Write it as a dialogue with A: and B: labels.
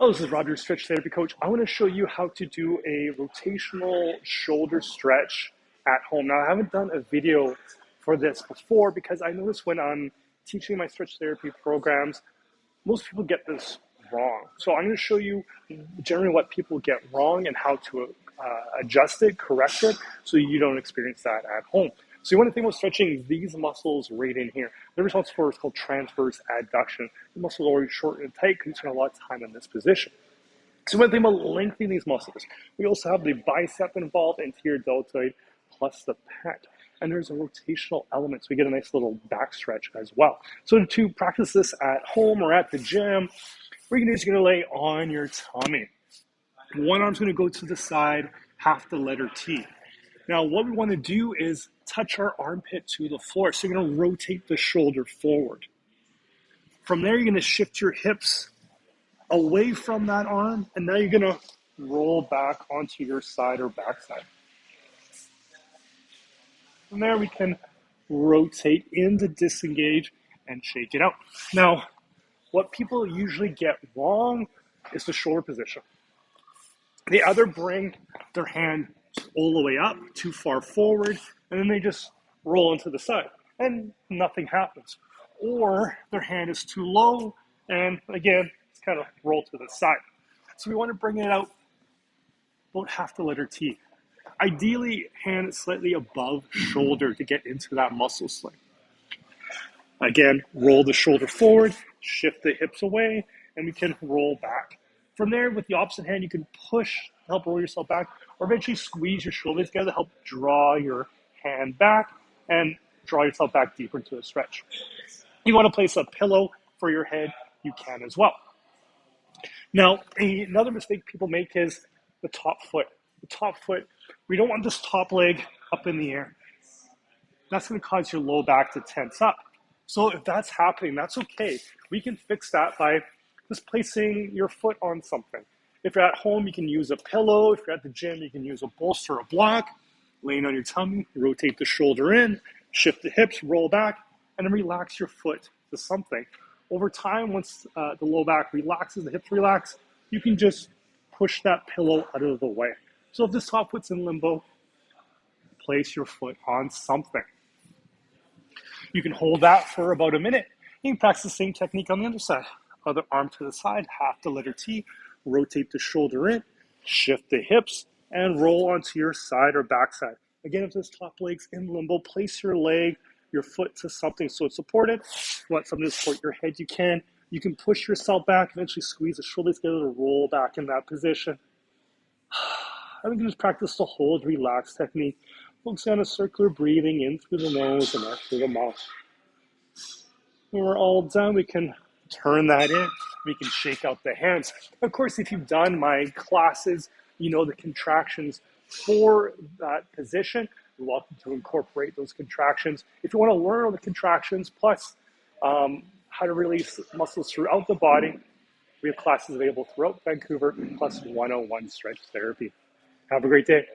A: Hello, this is Rob, your stretch therapy coach. I want to show you how to do a rotational shoulder stretch at home. Now, I haven't done a video for this before because I notice when I'm teaching my stretch therapy programs, most people get this wrong. So I'm going to show you generally what people get wrong and how to adjust it, correct it, so you don't experience that at home. So you want to think about stretching these muscles right in here. They're responsible for what's called transverse adduction. The muscles are already short and tight because you spend a lot of time in this position. So you want to think about lengthening these muscles. We also have the bicep involved, anterior deltoid, plus the pec. And there's a rotational element, so we get a nice little back stretch as well. So to practice this at home or at the gym, what you're going to do is you're going to lay on your tummy. One arm's going to go to the side, half the letter T. Now, what we want to do is touch our armpit to the floor. So you're going to rotate the shoulder forward. From there, you're going to shift your hips away from that arm, and now you're going to roll back onto your side or backside. From there, we can rotate in to disengage and shake it out. Now, what people usually get wrong is the shoulder position. They either bring their hand all the way up, too far forward, and then they just roll into the side, and nothing happens. Or their hand is too low, and again, it's kind of roll to the side. So we want to bring it out about half the letter T. Ideally, hand slightly above shoulder to get into that muscle sling. Again, roll the shoulder forward, shift the hips away, and we can roll back. From there, with the opposite hand, you can push to help roll yourself back, or eventually squeeze your shoulders together to help draw your hand back and draw yourself back deeper into a stretch. You want to place a pillow for your head, you can as well. Now, another mistake people make is the top foot. The top foot, we don't want this top leg up in the air. That's going to cause your low back to tense up. So if that's happening, that's okay. We can fix that by just placing your foot on something. If you're at home, you can use a pillow. If you're at the gym, you can use a bolster or a block. Laying on your tummy, rotate the shoulder in, shift the hips, roll back, and then relax your foot to something. Over time, once the low back relaxes, the hips relax, you can just push that pillow out of the way. So if this top foot's in limbo, place your foot on something. You can hold that for about a minute. You can practice the same technique on the other side. Other arm to the side, half the letter T, rotate the shoulder in, shift the hips, and roll onto your side or backside. Again, if this top leg's in limbo, place your leg, your foot to something so it's supported. If you want something to support your head, you can. You can push yourself back, eventually squeeze the shoulders together to roll back in that position. And we can just practice the hold, relax technique. Focus on a circular breathing in through the nose and out through the mouth. When we're all done, we can turn that in. We can shake out the hands. Of course, if you've done my classes, you know the contractions for that position. You're welcome to incorporate those contractions. If you want to learn all the contractions, plus how to release muscles throughout the body, we have classes available throughout Vancouver, plus 101 stretch therapy. Have a great day.